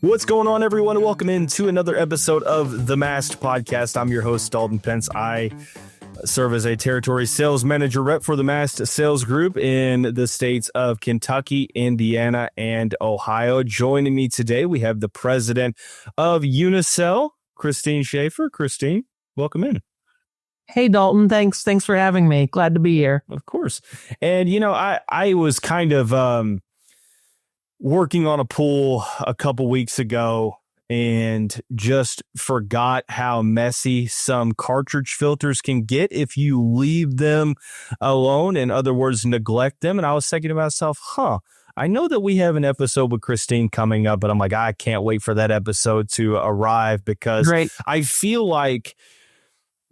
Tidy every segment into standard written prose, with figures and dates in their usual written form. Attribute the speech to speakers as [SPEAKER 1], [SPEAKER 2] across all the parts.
[SPEAKER 1] What's going on, everyone? Welcome into another episode of the Mast Podcast. I'm your host, Dalton Pence. I serve as a territory sales manager rep for the Mast Sales Group in the states of Kentucky, Indiana, and Ohio. Joining me today, we have the president of Unicel, Christine Schaeffer. Christine, welcome in.
[SPEAKER 2] Hey, Dalton. Thanks for having me. Glad to be here.
[SPEAKER 1] Of course. And, you know, I was kind of working on a pool a couple weeks ago and just forgot how messy some cartridge filters can get if you leave them alone. In other words, neglect them. And I was thinking to myself, I know that we have an episode with Christine coming up, but I'm like, I can't wait for that episode to arrive because I feel like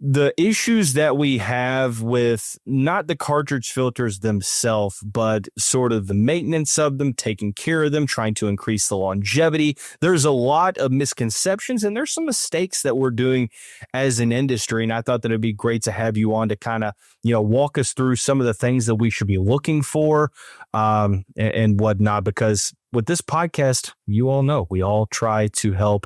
[SPEAKER 1] the issues that we have with not the cartridge filters themselves, but sort of the maintenance of them, taking care of them, trying to increase the longevity. There's a lot of misconceptions and there's some mistakes that we're doing as an industry. And I thought that it'd be great to have you on to kind of, walk us through some of the things that we should be looking for and whatnot, because with this podcast, you all know we all try to help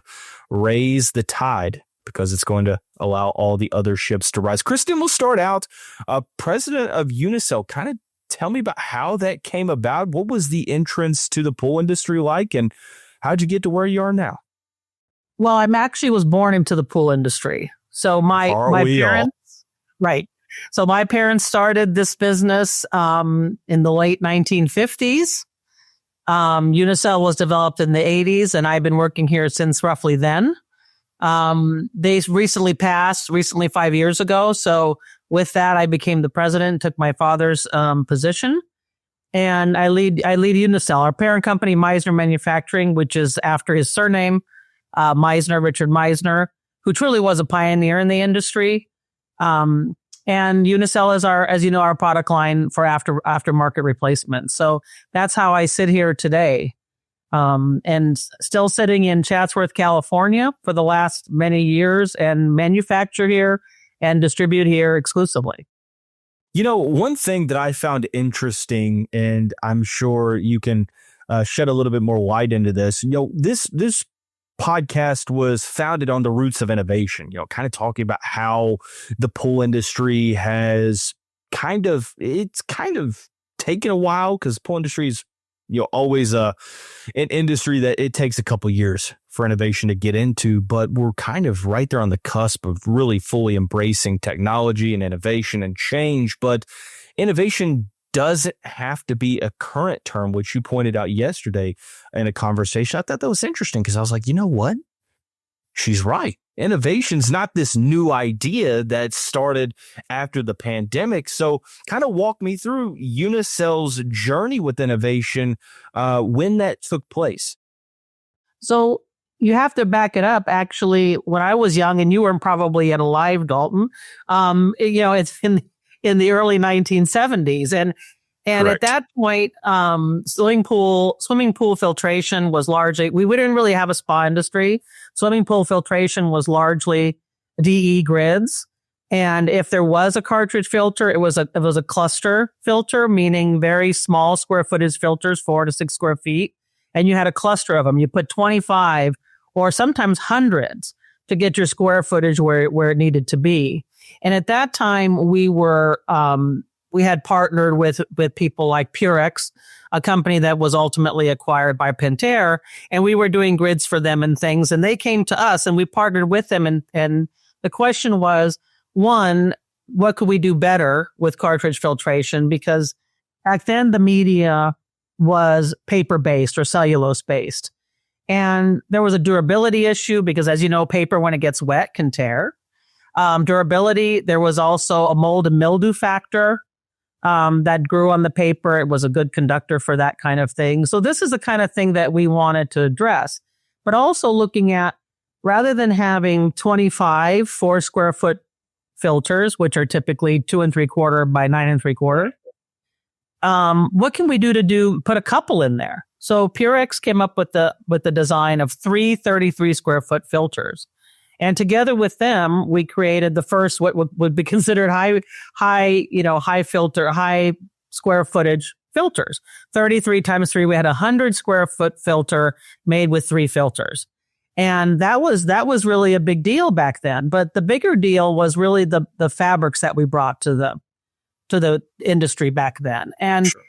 [SPEAKER 1] raise the tide, because it's going to allow all the other ships to rise. Kristen, we'll start out. President of Unicel, kind of tell me about how that came about. What was the entrance to the pool industry like, and how'd you get to where you are now?
[SPEAKER 2] Well, I actually was born into the pool industry. So my parents, So my parents started this business in the late 1950s. Unicel was developed in the 80s, and I've been working here since roughly then. They recently passed 5 years ago. So with that, I became the president, took my father's position, and I lead Unicel, our parent company, Meisner Manufacturing, which is after his surname, Richard Meisner, who truly was a pioneer in the industry. And Unicel is our product line for aftermarket replacement. So that's how I sit here today. And still sitting in Chatsworth, California for the last many years and manufacture here and distribute here exclusively.
[SPEAKER 1] One thing that I found interesting, and I'm sure you can shed a little bit more light into this, this podcast was founded on the roots of innovation, kind of talking about how the pool industry has kind of taken a while, because pool industry is always an industry that it takes a couple years for innovation to get into, but we're kind of right there on the cusp of really fully embracing technology and innovation and change. But innovation doesn't have to be a current term, which you pointed out yesterday in a conversation. I thought that was interesting because I was like, you know what? She's right. Innovation's not this new idea that started after the pandemic. So kind of walk me through Unicel's journey with innovation, when that took place.
[SPEAKER 2] So you have to back it up. Actually, when I was young, and you were probably alive, Dalton, it's in the early 1970s. And at that point, swimming pool filtration was largely, we didn't really have a spa industry. Swimming pool filtration was largely DE grids. And if there was a cartridge filter, it was a cluster filter, meaning very small square footage filters, 4 to 6 square feet. And you had a cluster of them. You put 25 or sometimes hundreds to get your square footage where it needed to be. And at that time, we had partnered with people like Purex, a company that was ultimately acquired by Pentair, and we were doing grids for them and things. And they came to us, and we partnered with them. And the question was, one, what could we do better with cartridge filtration? Because back then the media was paper-based or cellulose-based, and there was a durability issue because, as you know, paper when it gets wet can tear. Durability. There was also a mold and mildew factor that grew on the paper. It was a good conductor for that kind of thing. So this is the kind of thing that we wanted to address, but also looking at, rather than having 25 4 square foot filters, which are typically 2 3/4 by 9 3/4, what can we do put a couple in there? So Purex came up with the design of 3 33 square foot filters. And together with them, we created the first, what would be considered high square footage filters. 33 times 3, we had 100 square foot filter made with 3 filters. And that was really a big deal back then. But the bigger deal was really the fabrics that we brought to the industry back then. And
[SPEAKER 1] Sure.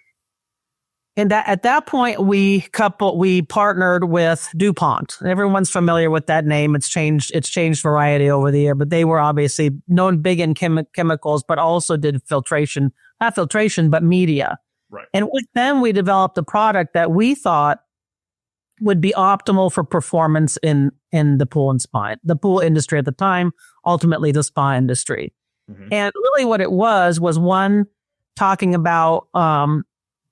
[SPEAKER 2] And at that point, we partnered with DuPont. Everyone's familiar with that name. It's changed variety over the year, but they were obviously known big in chemicals, but also did filtration, not filtration, but media.
[SPEAKER 1] Right.
[SPEAKER 2] And with them, we developed a product that we thought would be optimal for performance in the pool industry at the time, ultimately the spa industry. Mm-hmm. And really what it was one talking about,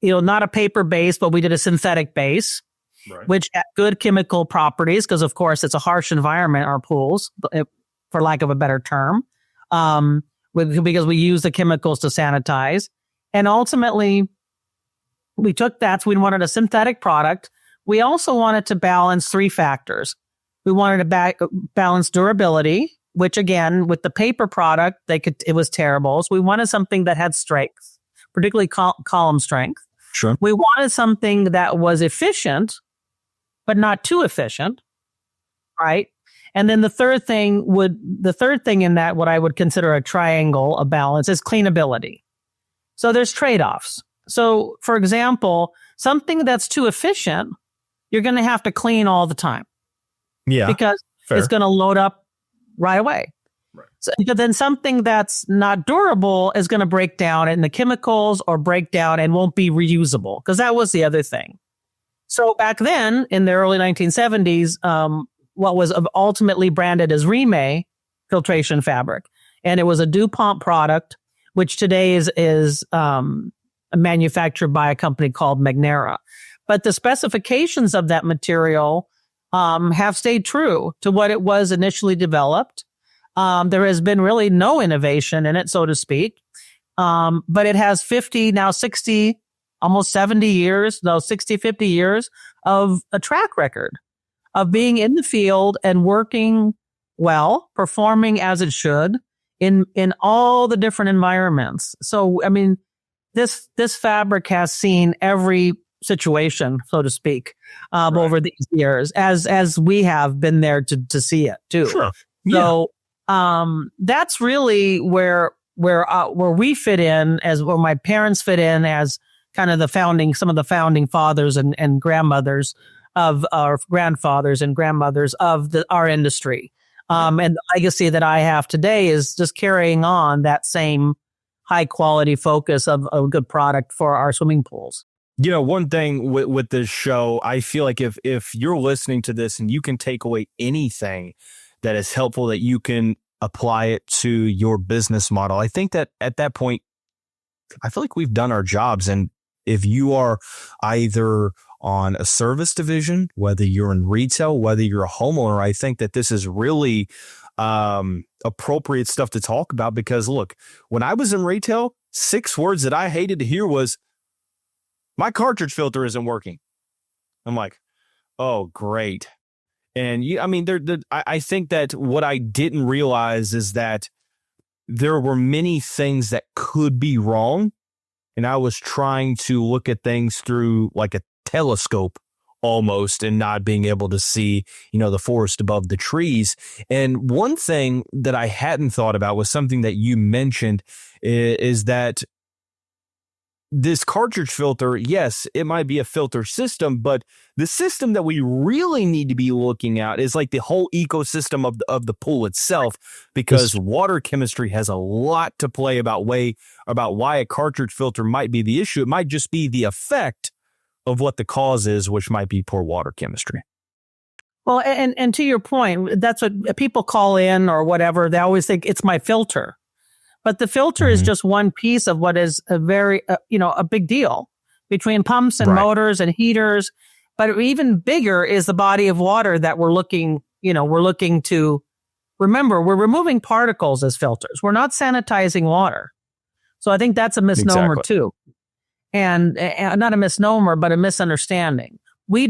[SPEAKER 2] not a paper base, but we did a synthetic base, right, which had good chemical properties because, of course, it's a harsh environment, our pools, for lack of a better term, because we use the chemicals to sanitize. And ultimately, we took that. So we wanted a synthetic product. We also wanted to balance 3 factors. We wanted to balance durability, which, again, with the paper product, it was terrible. So we wanted something that had strength, particularly column strength.
[SPEAKER 1] Sure.
[SPEAKER 2] We wanted something that was efficient, but not too efficient, right? And then the third thing in that, what I would consider a triangle of balance, is cleanability. So there's trade-offs. So, for example, something that's too efficient, you're going to have to clean all the time.
[SPEAKER 1] Yeah,
[SPEAKER 2] because
[SPEAKER 1] fair.
[SPEAKER 2] It's going to load up right away. Right. So, but then something that's not durable is going to break down in the chemicals or break down and won't be reusable, because that was the other thing. So back then, in the early 1970s, what was ultimately branded as Rime filtration fabric, and it was a DuPont product, which today is manufactured by a company called Magnera. But the specifications of that material have stayed true to what it was initially developed. There has been really no innovation in it, so to speak. But it has 50, now 60, almost 70 years, 50 years of a track record of being in the field and working well, performing as it should in all the different environments. So, I mean, this fabric has seen every situation, so to speak, right, over these years, as we have been there to see it too.
[SPEAKER 1] Sure.
[SPEAKER 2] So, that's really where we fit in, as where my parents fit in as kind of some of the founding fathers and grandmothers of our grandfathers and grandmothers of our industry. And the legacy that I have today is just carrying on that same high quality focus of a good product for our swimming pools.
[SPEAKER 1] You know, one thing with this show, I feel like if you're listening to this and you can take away anything that is helpful, that you can apply it to your business model, I think that at that point, I feel like we've done our jobs. And if you are either on a service division, whether you're in retail, whether you're a homeowner, I think that this is really appropriate stuff to talk about. Because look, when I was in retail, 6 words that I hated to hear was, my cartridge filter isn't working. I'm like, oh, great. And I think that what I didn't realize is that there were many things that could be wrong. And I was trying to look at things through like a telescope almost, and not being able to see, the forest above the trees. And one thing that I hadn't thought about was something that you mentioned, is that this cartridge filter, yes, it might be a filter system, but the system that we really need to be looking at is like the whole ecosystem of the pool itself, because water chemistry has a lot to play about why a cartridge filter might be the issue. It might just be the effect of what the cause is, which might be poor water chemistry.
[SPEAKER 2] Well, and to your point, that's what people call in or whatever. They always think it's my filter. But the filter is just one piece of what is a very, a big deal between pumps and motors and heaters. But even bigger is the body of water that we're looking to remember. We're removing particles as filters. We're not sanitizing water. So I think that's a misnomer too. And not a misnomer, but a misunderstanding. We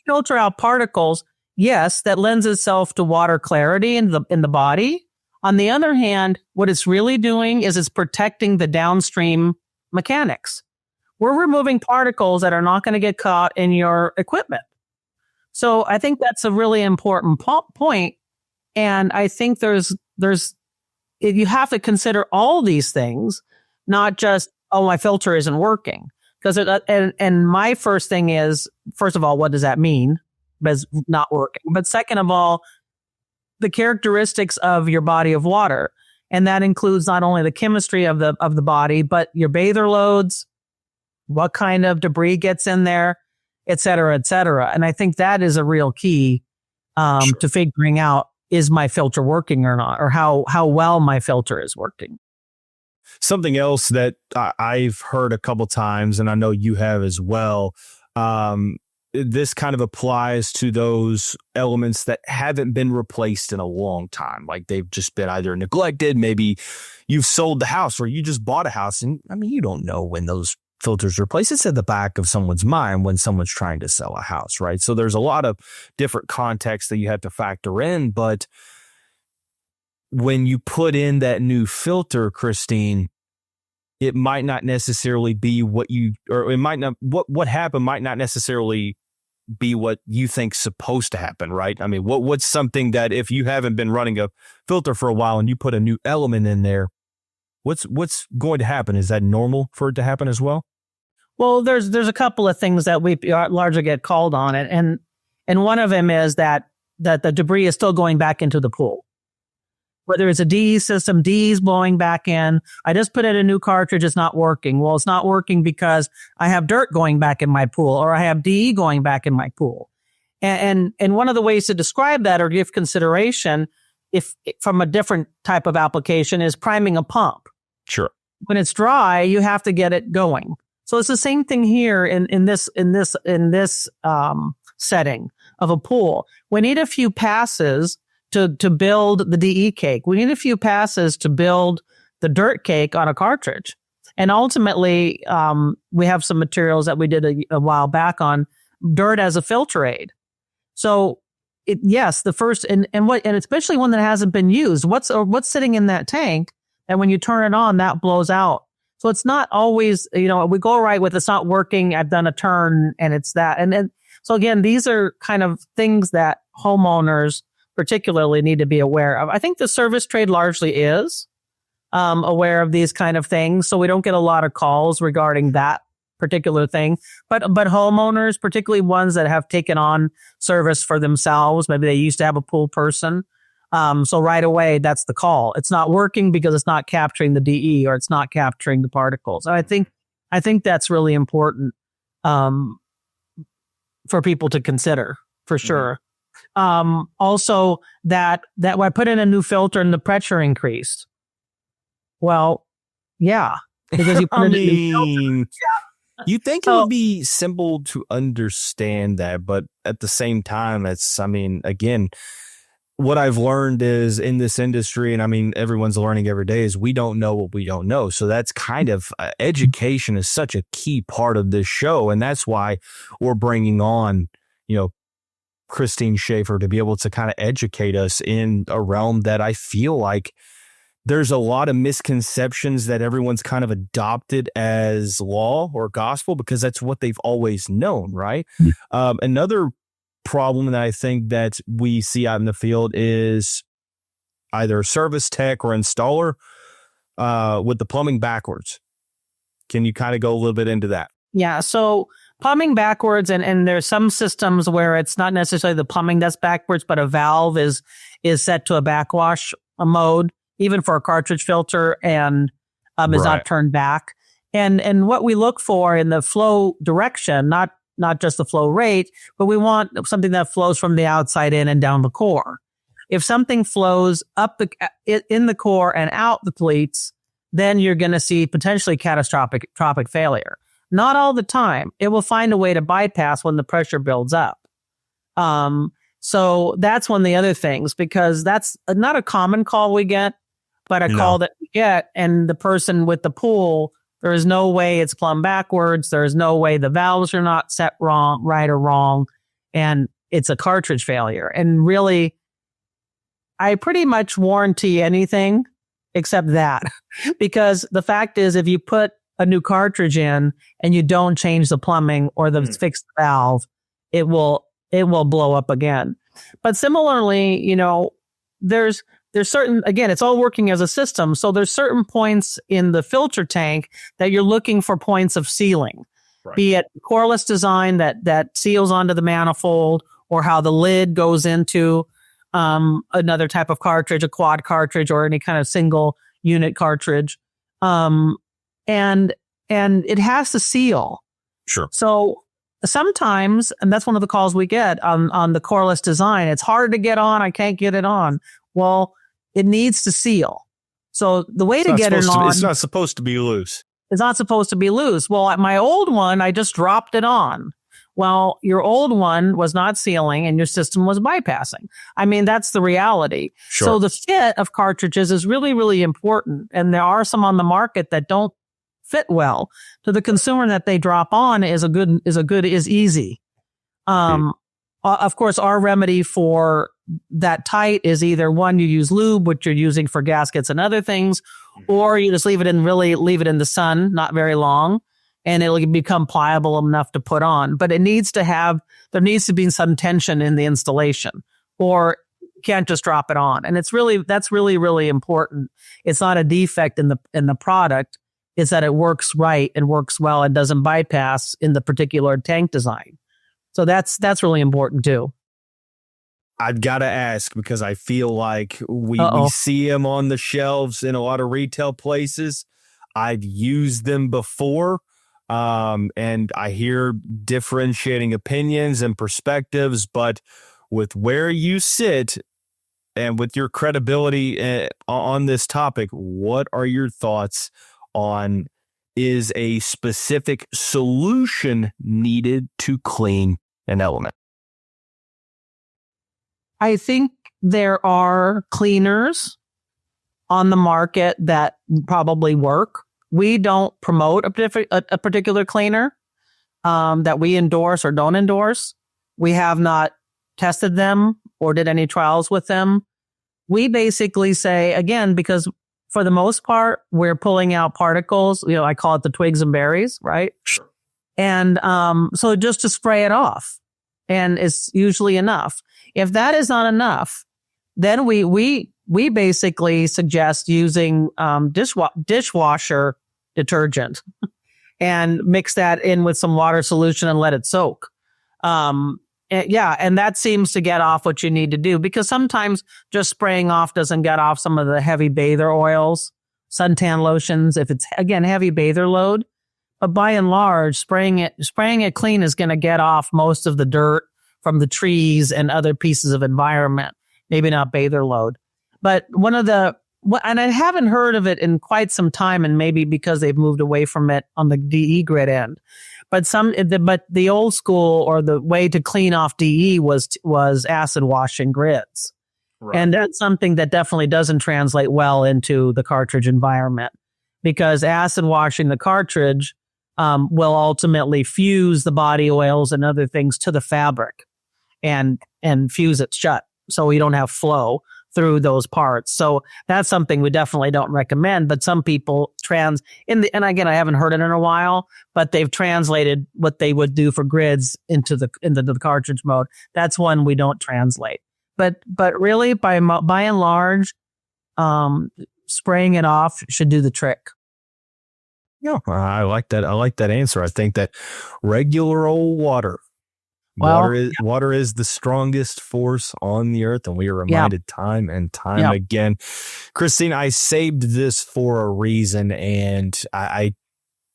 [SPEAKER 2] filter out particles. Yes, that lends itself to water clarity in the body. On the other hand, what it's really doing is it's protecting the downstream mechanics, we're removing particles that are not going to get caught in your equipment. So I think that's a really important point. And I think you have to consider all these things, not just, oh, my filter isn't working. Because and my first thing is, first of all, what does that mean? As not working. But second of all, the characteristics of your body of water. And that includes not only the chemistry of the body, but your bather loads, what kind of debris gets in there, et cetera, et cetera. And I think that is a real key to figuring out, is my filter working or not, or how well my filter is working.
[SPEAKER 1] Something else that I've heard a couple times, and I know you have as well, this kind of applies to those elements that haven't been replaced in a long time. Like they've just been either neglected. Maybe you've sold the house, or you just bought a house. And I mean, you don't know when those filters are replaced. It's at the back of someone's mind when someone's trying to sell a house, right? So there's a lot of different contexts that you have to factor in. But when you put in that new filter, Christine, it might not necessarily be what happened might not necessarily be what you think's supposed to happen, right? I mean, what's something that if you haven't been running a filter for a while and you put a new element in there, what's going to happen? Is that normal for it to happen as well?
[SPEAKER 2] Well, there's a couple of things that we largely get called on it, and one of them is that the debris is still going back into the pool. Whether it's a DE system, DE is blowing back in. I just put in a new cartridge, it's not working. Well, it's not working because I have dirt going back in my pool, or I have DE going back in my pool. And one of the ways to describe that or give consideration, if from a different type of application, is priming a pump.
[SPEAKER 1] Sure.
[SPEAKER 2] When it's dry, you have to get it going. So it's the same thing here in this setting of a pool. We need a few passes to build the DE cake. We need a few passes to build the dirt cake on a cartridge. And ultimately, we have some materials that we did a while back on dirt as a filter aid. So the first, and especially one that hasn't been used, what's sitting in that tank, and when you turn it on, that blows out. So it's not always, we go right with, it's not working, I've done a turn, and it's that. And so again, these are kind of things that homeowners particularly need to be aware of. I think the service trade largely is aware of these kind of things, so we don't get a lot of calls regarding that particular thing. But homeowners, particularly ones that have taken on service for themselves, maybe they used to have a pool person, so right away that's the call. It's not working because it's not capturing the DE, or it's not capturing the particles. And I think that's really important for people to consider, for sure. Also that when I put in a new filter and the pressure increased. Well, yeah, because you put in a new filter. Yeah.
[SPEAKER 1] You think it would be simple to understand that, but at the same time, again, what I've learned is in this industry, and I mean, everyone's learning every day, is we don't know what we don't know. So that's kind of education is such a key part of this show. And that's why we're bringing on, Christine Schaeffer to be able to kind of educate us in a realm that I feel like there's a lot of misconceptions that everyone's kind of adopted as law or gospel because that's what they've always known, right? Another problem that I think that we see out in the field is either service tech or installer with the plumbing backwards. Can you kind of go a little bit into that?
[SPEAKER 2] Yeah. So plumbing backwards, and there's some systems where it's not necessarily the plumbing that's backwards, but a valve is set to a backwash mode, even for a cartridge filter, and is not turned back. And what we look for in the flow direction, not just the flow rate, but we want something that flows from the outside in and down the core. If something flows up in the core and out the pleats, then you're going to see potentially catastrophic failure. Not all the time. It will find a way to bypass when the pressure builds up. So that's one of the other things, because that's not a common call we get, but a call that we get, and the person with the pool, there is no way it's plumbed backwards. There is no way the valves are not set right or wrong, and it's a cartridge failure. And really, I pretty much warranty anything except that, because the fact is, if you put a new cartridge in and you don't change the plumbing or fix the valve, it will blow up again. But similarly, you know, there's certain, again, it's all working as a system. So there's certain points in the filter tank that you're looking for points of sealing, be it coreless design that seals onto the manifold, or how the lid goes into another type of cartridge, a quad cartridge, or any kind of single unit cartridge. And it has to seal.
[SPEAKER 1] Sure.
[SPEAKER 2] So sometimes, and that's one of the calls we get on the coreless design, it's hard to get on. I can't get it on. Well, it needs to seal. So the way to get it on,
[SPEAKER 1] it's not supposed to be loose.
[SPEAKER 2] It's not supposed to be loose. Well, at my old one, I just dropped it on. Well, your old one was not sealing and your system was bypassing. I mean, that's the reality.
[SPEAKER 1] Sure.
[SPEAKER 2] So the fit of cartridges is really, really important. And there are some on the market that don't fit well. To the consumer, that they drop on is easy. Of course, our remedy for that tight is either one, you use lube, which you're using for gaskets and other things, or you just leave it in the sun, not very long, and it'll become pliable enough to put on. But there needs to be some tension in the installation, or you can't just drop it on. And that's really, really important. It's not a defect in the product. It's that it works right and works well and doesn't bypass in the particular tank design. So that's really important too.
[SPEAKER 1] I've got to ask, because I feel like we see them on the shelves in a lot of retail places. I've used them before, and I hear differentiating opinions and perspectives, but with where you sit and with your credibility on this topic, what are your thoughts on, is a specific solution needed to clean an element?
[SPEAKER 2] I think there are cleaners on the market that probably work. We don't promote a particular cleaner that we endorse or don't endorse. We have not tested them or did any trials with them. We basically say, again, because for the most part, we're pulling out particles. You know, I call it the twigs and berries, right?
[SPEAKER 1] Sure.
[SPEAKER 2] And so just to spray it off, and it's usually enough. If that is not enough, then we basically suggest using dishwasher detergent and mix that in with some water solution and let it soak. And that seems to get off what you need to do, because sometimes just spraying off doesn't get off some of the heavy bather oils, suntan lotions, if it's, again, heavy bather load. But by and large, spraying it clean is going to get off most of the dirt from the trees and other pieces of environment, maybe not bather load. But and I haven't heard of it in quite some time, and maybe because they've moved away from it on the DE grid end. But the old school, or the way to clean off DE was acid washing grids. Right. And that's something that definitely doesn't translate well into the cartridge environment, because acid washing the cartridge will ultimately fuse the body oils and other things to the fabric and fuse it shut, so we don't have flow through those parts. So that's something we definitely don't recommend. But some people and again, I haven't heard it in a while, but they've translated what they would do for grids into the cartridge mode. That's one we don't translate. But really, by and large, spraying it off should do the trick.
[SPEAKER 1] Yeah, I like that. I like that answer. I think that regular old water is the strongest force on the earth, and we are reminded time and time again. Christine, I saved this for a reason, and I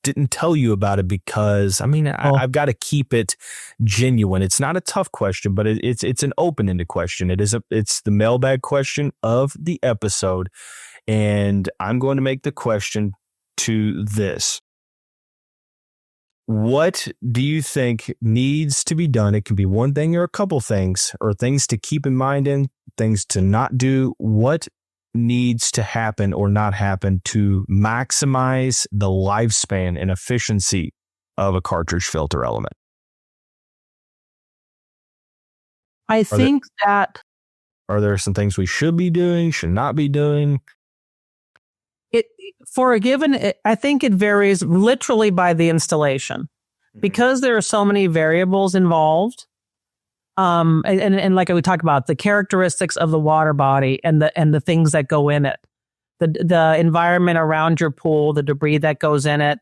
[SPEAKER 1] didn't tell you about it because, I've got to keep it genuine. It's not a tough question, but it's an open-ended question. It's the mailbag question of the episode, and I'm going to make the question to this. What do you think needs to be done? It can be one thing or a couple things, or things to keep in mind and things to not do. What needs to happen or not happen to maximize the lifespan and efficiency of a cartridge filter element?
[SPEAKER 2] I think that...
[SPEAKER 1] Are there some things we should be doing, should not be doing?
[SPEAKER 2] for a given, I think it varies literally by the installation because there are so many variables involved. And like we talked about, the characteristics of the water body and the things that go in it, the environment around your pool, the debris that goes in it,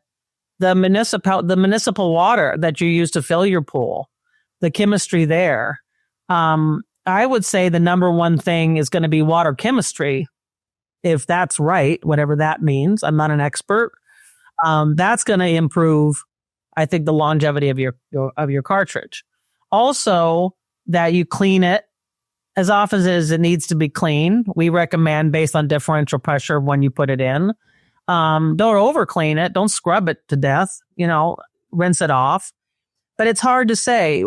[SPEAKER 2] the municipal water that you use to fill your pool, the chemistry there. I would say the number one thing is going to be water chemistry, if that's right, whatever that means. I'm not an expert. That's going to improve, I think, the longevity of your cartridge. Also, that you clean it as often as it needs to be cleaned. We recommend based on differential pressure when you put it in. Don't over clean it. Don't scrub it to death. Rinse it off. But it's hard to say.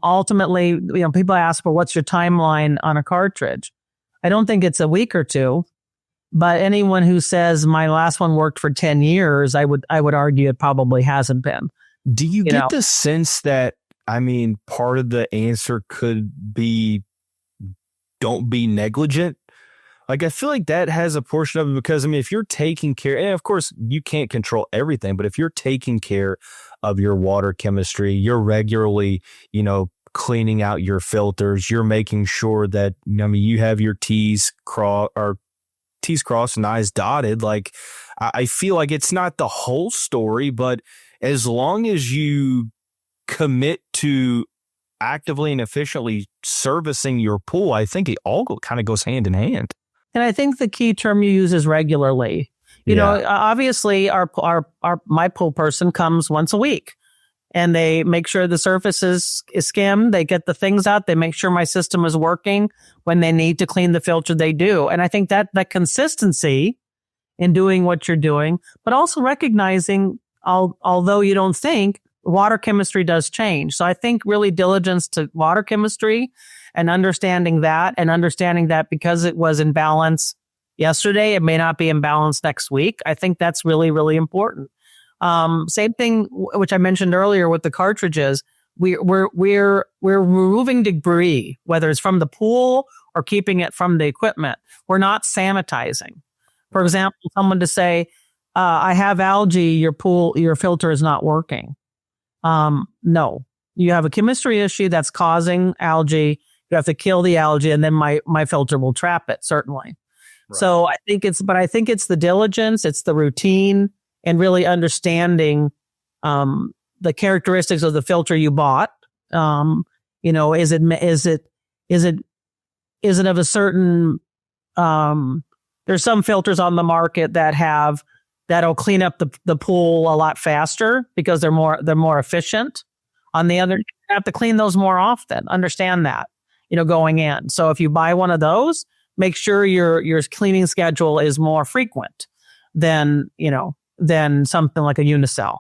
[SPEAKER 2] Ultimately, people ask, well, what's your timeline on a cartridge? I don't think it's a week or two. But anyone who says my last one worked for 10 years, I would argue it probably hasn't been.
[SPEAKER 1] Do you get the sense that, part of the answer could be don't be negligent? Like, I feel like that has a portion of it because, if you're taking care, and of course you can't control everything, but if you're taking care of your water chemistry, you're regularly, cleaning out your filters, you're making sure that, you have your T's crossed and I's dotted. Like, I feel like it's not the whole story, but as long as you commit to actively and efficiently servicing your pool, I think it all kind of goes hand in hand.
[SPEAKER 2] And I think the key term you use is regularly. Obviously my pool person comes once a week and they make sure the surface is skimmed. They get the things out. They make sure my system is working. When they need to clean the filter, they do. And I think that consistency in doing what you're doing, but also recognizing, although you don't think, water chemistry does change. So I think really diligence to water chemistry and understanding that because it was in balance yesterday, it may not be in balance next week. I think that's really, really important. Same thing, which I mentioned earlier with the cartridges. We're removing debris, whether it's from the pool or keeping it from the equipment. We're not sanitizing. For example, someone to say, I have algae, your filter is not working. No, you have a chemistry issue that's causing algae. You have to kill the algae and then my filter will trap it, certainly. Right. So I think it's the diligence, it's the routine and really understanding, the characteristics of the filter you bought. Is it of a certain, there's some filters on the market that'll clean up the pool a lot faster because they're more efficient. On the other, you have to clean those more often. Understand that, going in. So if you buy one of those, make sure your cleaning schedule is more frequent than something like a Unicel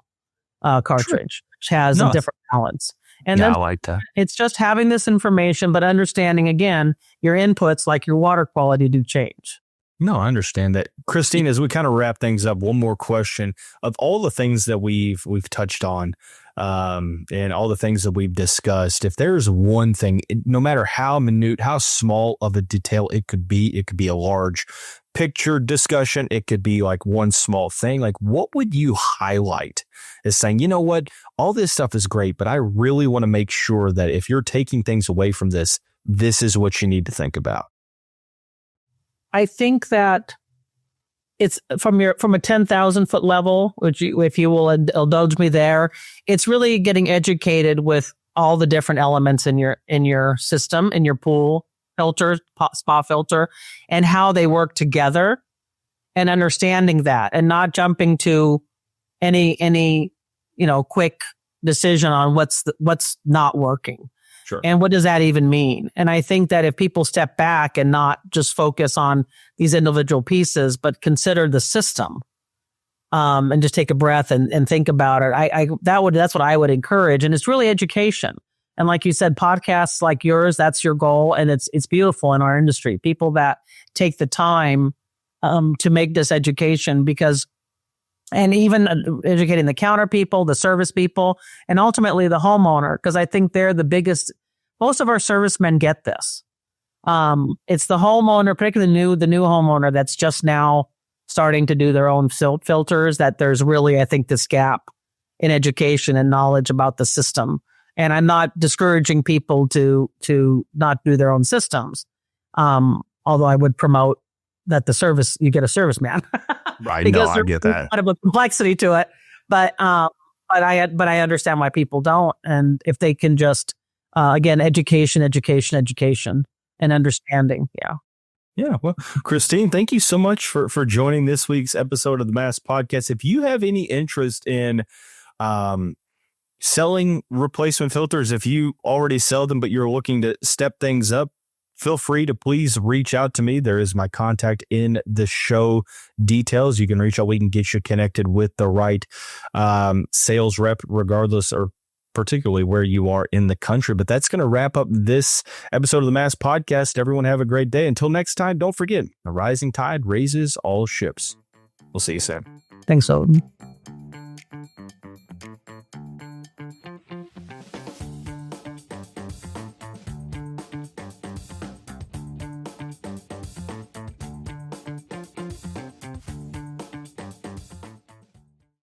[SPEAKER 2] cartridge, which has a different balance. And then
[SPEAKER 1] I like that.
[SPEAKER 2] It's just having this information, but understanding again, your inputs like your water quality do change.
[SPEAKER 1] No, I understand that. Christine, as we kind of wrap things up, one more question. Of all the things that we've touched on, and all the things that we've discussed, if there's one thing, no matter how minute, how small of a detail it could be a large picture discussion, it could be like one small thing. Like, what would you highlight as saying, you know what, all this stuff is great, but I really want to make sure that if you're taking things away from this, this is what you need to think about?
[SPEAKER 2] I think that it's from a 10,000 foot level, which if you will indulge me there, it's really getting educated with all the different elements in your system, in your pool filter, spa filter, and how they work together, and understanding that, and not jumping to any quick decision on what's not working.
[SPEAKER 1] Sure.
[SPEAKER 2] And what does that even mean? And I think that if people step back and not just focus on these individual pieces, but consider the system, and just take a breath and think about it, that's what I would encourage. And it's really education. And like you said, podcasts like yours, that's your goal. And it's beautiful in our industry. People that take the time to make this education, and even educating the counter people, the service people, and ultimately the homeowner, because I think they're the biggest. Most of our servicemen get this. It's the homeowner, particularly the new homeowner that's just now starting to do their own filters, that there's really, I think, this gap in education and knowledge about the system. And I'm not discouraging people to not do their own systems. Although I would promote that you get a serviceman.
[SPEAKER 1] Right.
[SPEAKER 2] Because
[SPEAKER 1] I get that.
[SPEAKER 2] There's a lot of complexity to it. But I understand why people don't. And if they can just, again, education, and understanding. Yeah.
[SPEAKER 1] Yeah. Well, Christine, thank you so much for joining this week's episode of the Mast Podcast. If you have any interest in selling replacement filters, if you already sell them, but you're looking to step things up, feel free to please reach out to me. There is my contact in the show details. You can reach out. We can get you connected with the right sales rep, regardless or particularly where you are in the country. But that's going to wrap up this episode of the Mast Podcast. Everyone have a great day. Until next time, don't forget, a rising tide raises all ships. We'll see you soon.
[SPEAKER 2] Thanks, Odin.